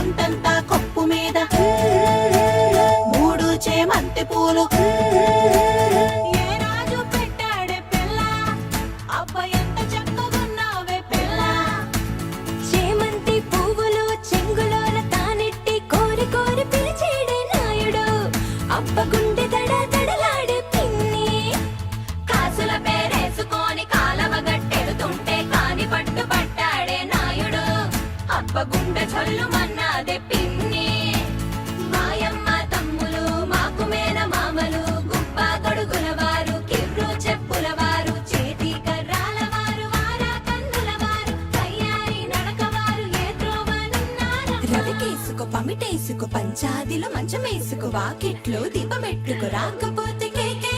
ఇంతంతా కొప్పు మీద మూడు చేమంతి పూలు ఏ రాజు పెట్టాడే పిల్ల అబ్బ ఎంత చక్కగున్నావే పిల్ల చేమంతి పువ్వులు చెంగులోన తానెట్టి కోరి కోరి పిలిచేడే నాయుడు అబ్బ గుండె దడ దడలాడే పిన్ని కాసుల పేరేసుకొని కాలవ గట్టెడుతుంటే కాని పట్టు పట్టాడే నాయుడు అబ్బ గుండె చల్లుమన్నాదే పిన్ని మాయమ్మ తమ్ములు మాకు మేన మామలు గుబ్బ గొడుగుల వారు కిర్రు చెప్పుల వారు చేతి కర్రాల వారు వారా కన్నుల వారు తయ్యారి నడక వారు ఏ త్రోవనున్నారు రవికేసుకో పమిటేసుకో పంచాదిలో మంచమేసుకో వాకిట్లో దీపమెట్టుకు రాకపోతే కేకే